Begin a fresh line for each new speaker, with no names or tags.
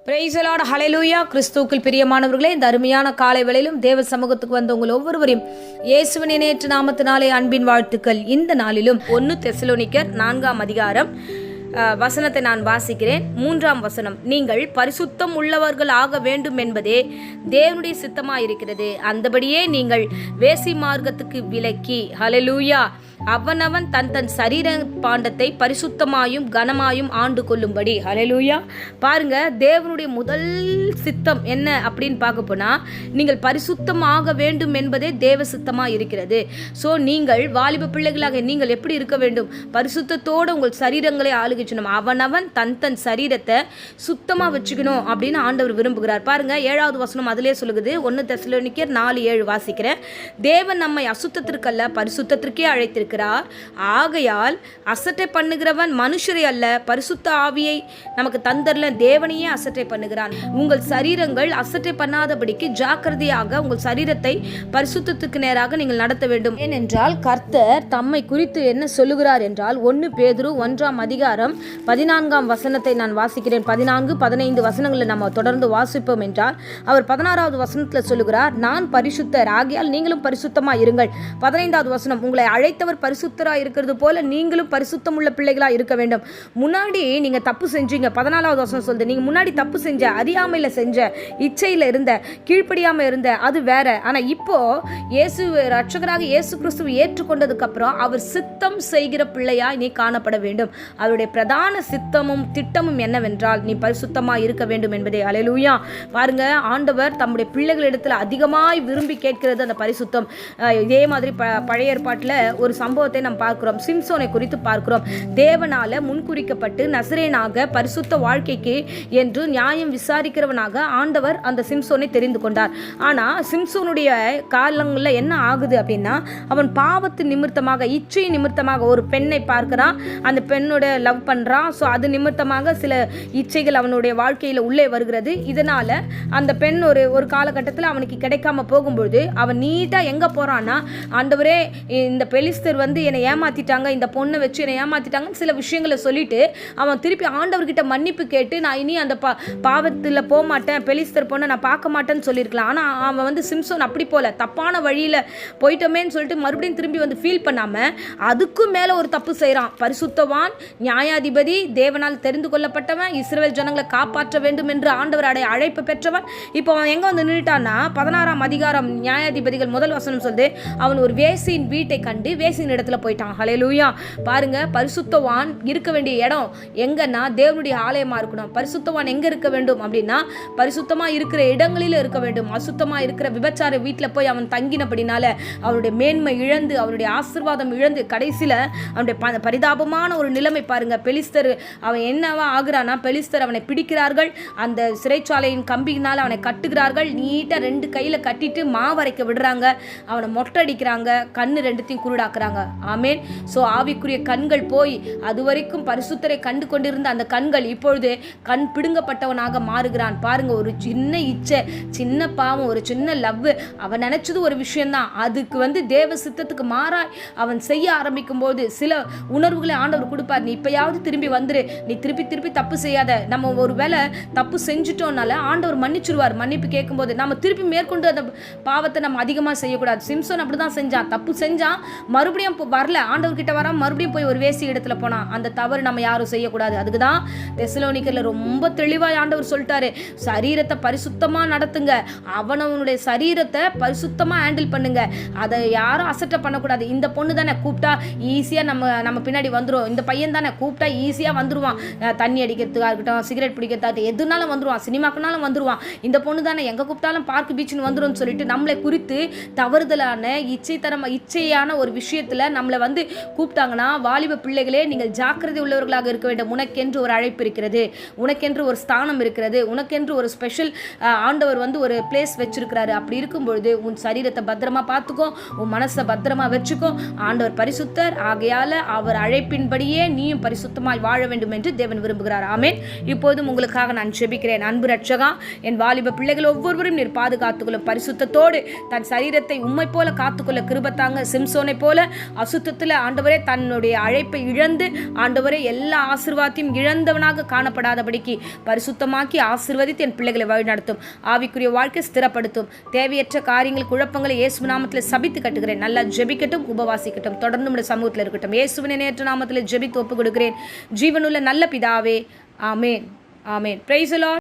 Price the Lord, ஹல்லேலூயா. கிறிஸ்துவுக்குள் பிரியமானவர்களே, இந்த அருமையான காலை வேளையிலும் தேவ சமூகத்துக்கு வந்த உங்கள் ஒவ்வொருவரையும் இயேசுவின் நேற்று நாமத்தினாலே அன்பின் வாழ்த்துக்கள். இந்த நாளிலும் 1 தெசலோனிக்கர் 4ஆம் அதிகாரம் வசனத்தை நான் வாசிக்கிறேன். 3ஆம் வசனம், நீங்கள் பரிசுத்தம் உள்ளவர்கள் ஆக வேண்டும் என்பதே தேவனுடைய சித்தமாயிருக்கிறது. அந்தபடியே நீங்கள் வேசி மார்க்கத்துக்கு விலக்கி, ஹல்லேலூயா, அவனவன் தன் தன் சரீர பாண்டத்தை பரிசுத்தமாயும் கனமாயும் ஆண்டு கொள்ளும்படி. ஹல்லேலூயா. பாருங்க, தேவனுடைய முதல் சித்தம் என்ன அப்படின்னு பார்க்க போனா, நீங்கள் பரிசுத்தமாக வேண்டும் என்பதே தேவ சித்தமாக இருக்கிறது. ஸோ நீங்கள் வாலிப பிள்ளைகளாக நீங்கள் எப்படி இருக்க வேண்டும்? பரிசுத்தத்தோடு உங்கள் சரீரங்களை ஆளுகிச்சணும். அவனவன் தன் தன் சரீரத்தை சுத்தமாக வச்சுக்கணும் அப்படின்னு ஆண்டவர் விரும்புகிறார். பாருங்க, 7வது வசனம் அதிலே சொல்லுகிறது. 1 தெசலோனிக்கர் 4:7 வாசிக்கிறேன். தேவன் நம்மை அசுத்தத்திற்கல்ல பரிசுத்தத்திற்கே அழைத்திருக்கிறார். ஆகையால் அசட்டை பண்ணுகிறவன் மனுஷரை அல்ல, பரிசுத்த ஆவியை நமக்கு தந்தரல தேவனையே அசட்டை பண்ணுகிறான். உங்கள் சரீரங்கள் அசட்டை பண்ணாதபடிக்கு ஜாக்கிரதையாக உங்கள் சரீரத்தை பரிசுத்தத்துக்கு நேராக நீங்கள் நடத்த வேண்டும். ஏனென்றால் கர்த்தர் தம்மை குறித்து என்ன சொல்லுகிறார் என்றால், 1 பேதுரு 1ஆம் அதிகாரம் 14ஆம் வசனத்தை நான் வாசிக்கிறேன். 14, 15 வசனங்களை நம்ம தொடர்ந்து வாசிப்போம் என்றால், அவர் 16வது வசனத்தில் சொல்லுகிறார், நான் பரிசுத்தர் ஆகையால் நீங்களும் பரிசுத்தமாக இருங்கள். 15வது வசனம், உங்களை அழைத்தவர் பரிசுத்தராக இருக்கிறது போல நீங்களும் பரிசுத்தம் உள்ள பிள்ளைகளாக இருக்க வேண்டும். முன்னாடி நீங்க தப்பு செஞ்சீங்க. 14வது வசனம் சொல்லுது, நீங்க முன்னாடி தப்பு செஞ்ச, அறியாமையில செஞ்ச, இச்சையில இருந்த, கீழ்ப்படியாம இருந்த, அது வேற. ஆனா இப்போ இயேசு ரட்சகராக இயேசு கிறிஸ்துவை ஏற்றுக்கொண்டதுக்கு அப்புறம் அவர் சித்தம் செய்கிற பிள்ளையாய் நீ காணப்பட வேண்டும். அவருடைய பிரதான சித்தமும் திட்டமும் என்னவென்றால் நீ பரிசுத்தமா இருக்க வேண்டும் என்பதே. ஹல்லேலூயா. பாருங்க, ஆண்டவர் தம்முடைய பிள்ளைகளிடத்தில் அதிகமாய் விரும்பி கேட்கிறது அந்த பரிசுத்தம். இதே மாதிரி பழைய ஏற்பாட்டில் ஒரு சம்பவத்தை நாம் பார்க்கிறோம். சிம்சோனை குறித்து பார்க்கிறோம். தேவனால முன்குறிக்கப்பட்டு நசரேனாக பரிசுத்த வாழ்க்கைக்கு என்று நியாயம் விசாரிக்கிறவனாக ஆண்டவர் அந்த சிம்சோனை தெரிந்து கொண்டார். ஆனா சிம்சோனுடைய காலங்களில் என்ன ஆகுது அப்படின்னா, அவன் பாவத்து நிமித்தமாக, இச்சை நிமித்தமாக ஒரு பெண்ணை பார்க்கிறான், அந்த பெண்ணோட லவ் பண்றான். ஸோ அது நிமித்தமாக சில இச்சைகள் அவனுடைய வாழ்க்கையில் உள்ளே வருகிறது. இதனால அந்த பெண் ஒரு காலகட்டத்தில் அவனுக்கு கிடைக்காம போகும்பொழுது அவன் நீட்டா எங்க போறான்னா, ஆண்டவரே இந்த பெலிஸ்தர் என்னை ஏமாத்திட்டாங்க, இந்த பொண்ணை வச்சு என்னை ஏமாத்திட்டாங்கன்னு சில விஷயங்களை சொல்லிட்டு அவன் திருப்பி ஆண்டவர்கிட்ட மன்னிப்பு கேட்டு, நான் இனி அந்த பாவத்தில் போக மாட்டேன், பெலிஸ்தர் பொண்ணை நான் பார்க்க மாட்டேன்னு சொல்லியிருக்கலாம். ஆனால் அவன் சிம்சோன் அப்படி போல தப்பான வழியில் போயிட்டோமேன்னு சொல்லிட்டு மறுபடியும் திரும்பி ஃபீல் பண்ணாமல் அதுக்கும் மேலே ஒரு தப்பு செய்கிறான். பரிசுத்தவான், நியாயாதிபதி, தேவனால் தெரிந்து கொள்ளப்பட்டவன், இஸ்ரவேல் ஜனங்களை காப்பாற்ற வேண்டும் என்று ஆண்டவர் அழைப்பு பெற்றவன். இப்போ அவன் எங்கே நின்றுட்டான்னா, 16ஆம் அதிகாரம் நியாயாதிபதிகள் 1 வசனம் சொல்லுது, அவன் ஒரு வேசியின் வீட்டை கண்டு வேசியின் இடத்துல போயிட்டான். ஹல்லேலூயா. பாருங்க, பரிசுத்தவான் இருக்க வேண்டிய இடம் எங்கன்னா தேவனுடைய ஆலயமா இருக்கணும். பரிசுத்தவான் எங்க இருக்க வேண்டும் அப்படின்னா, பரிசுத்தமா இருக்கிற இடங்களில் இருக்க வேண்டும். அசுத்தமா இருக்கிற விபச்சார வீட்டில் போய் அவன் தங்கினபடினால அவனுடைய மேன்மை இழந்து, அவனுடைய ஆசீர்வாதம் இழந்து, கடைசியில அவனுடைய பரிதாபமான ஒரு நிலைமை பாருங்க. பெலிஸ்தர் அவன் என்னவா ஆகுறானா, பெலிஸ்தர் அவனை பிடிக்கிறார்கள், அந்த சிறைச்சாலையின் கம்பியினால் அவனை கட்டுகிறார்கள், நீட்டா 2 கையில கட்டிட்டு மாவரைக்க விடுறாங்க, அவனை மொட்டடிக்கிறாங்க, கண்ணு 2த்தையும் குருடாக்குறாங்க. ஆமேன். ஸோ ஆவிக்குரிய கண்கள் போய் அதுவரைக்கும் பரிசுத்தரை கண்டு கொண்டிருந்த அந்த கண்கள் இப்பொழுது கண் பிடுங்கப்பட்டவனாக மாறுகிறான். பாருங்க, ஒரு சின்ன இச்சை, சின்ன பாவம், ஒரு சின்ன லவ், அவன் நினைச்சது ஒரு விஷயம்தான், அதுக்கு தேவ சித்தத்துக்கு மாறாய் அவன் செய்ய ஆரம்பிக்கும் போது சில உணர்வுகளை ஆண்டவர் கொடுப்பார். நீ இப்பயாவது திரும்பி வந்துரு, நீ திருப்பி தப்பு செய்யாத. நம்ம ஒரு வேளை தப்பு செஞ்சுட்டோம்னால ஆண்டவர் மன்னிச்சிருவார். மன்னிப்பு கேட்கும் போது நம்ம திருப்பி மேற்கொண்டு அந்த பாவத்தை நம்ம அதிகமாக செய்யக்கூடாது. சிம்சோன் அப்படிதான் செஞ்சான், தப்பு செஞ்சான், மறுபடியும் வரல, ஆண்டவர்கிட்ட வர மறுபடியும் போய் ஒரு வேசி இடத்துல போனான். அந்த தவறு நம்ம யாரும் செய்யக்கூடாது. அதுக்கு தான் தெசலோனிக்கர்ல ரொம்ப தெளிவாக ஆண்டவர் சொல்லிட்டாரு, சரீரத்தை பரிசுத்தமா நடத்துங்க, அவனவனுடைய சரீரத்தை பரிசுத்தமா ஹேண்டில் பண்ணுங்க, அதை யாரும் அசட்டை பண்ணக்கூடாது. இந்த பொண்ணு தானே கூப்பிட்டா ஈஸியா நம்ம பின்னாடி வந்துடும், இந்த பையன் தானே கூப்பிட்டா ஈஸியா வந்துருவான், தண்ணி அடிக்கிறதுக்காக இருக்கட்டும், சிகரெட் பிடிக்கிறதுக்காக எதுனாலும் வந்துருவான், சினிமாக்குனாலும் வந்துருவான், இந்த பொண்ணு தானே எங்க கூப்பிட்டாலும் பார்க் பீச்சுன்னு வந்துடும் சொல்லிட்டு நம்மளை குறித்து தவறுதலான இச்சையான ஒரு விஷயத்துல நம்மளை கூப்பிட்டாங்கன்னா, வாலிப பிள்ளைகளே, நீங்கள் ஜாக்கிரதை உள்ளவர்களாக இருக்க வேண்டும். உனக்கென்று ஒரு அழைப்பு இருக்கிறது, உனக்கென்று ஒரு ஸ்தானம் இருக்கிறது, உனக்கென்று ஒரு ஸ்பெஷல் ஆண்டவர் ஒரு பிளேஸ் வச்சிருக்கிறாரு. அப்படி இருக்கும்பொழுது உன் சரீரத்தை பத்திரமா பார்த்துக்கோ, உன் மனசை பத்திரமா வச்சுக்கோ. ஆண்டவர் பரிசுத்தர் ஆகையால அவர் அழைப்பின்படியே நீயும் பரிசுத்தமாய் வாழ வேண்டும் என்று தேவன் விரும்புகிறார். ஆமென். இப்போதும் உங்களுக்காக நான் ஜெபிக்கிறேன். அன்பு ரட்சகா, என் வாலிப பிள்ளைகள் ஒவ்வொருவரும் நீர் பாதுகாத்துக்கொள்ளும். பரிசுத்தத்தோடு தன் சரீரத்தை உம்மை போல காத்துக்கொள்ள கிருபை தாங்க. சிம்சோனை போல அசுத்தத்தில் ஆண்டவரே தன்னுடைய அழைப்பை இழந்து ஆண்டவரே எல்லா ஆசீர்வாதத்தையும் இழந்தவனாக காணப்படாதபடிக்கு பரிசுத்தமாக்கி ஆசீர்வதித்து என் பிள்ளைகளை வழிநடத்தும். ஆவிக்குரிய வாழ்க்கை ஸ்திரப்படுத்தும். தேவையற்ற காரியங்கள் குழப்பங்களை இயேசு நாமத்தில் சபித்து கட்டுகிறேன். நல்லா ஜெபிக்கட்டும், உபவாசிக்கட்டும், தொடர்ந்து நம்முடைய சமூகத்தில் இருக்கட்டும். இயேசுவின் நேற்று நாமத்தில் ஜெபித்து ஒப்பு கொடுக்கிறேன் ஜீவனுள்ள நல்ல பிதாவே. ஆமேன். ஆமேன். Praise the Lord.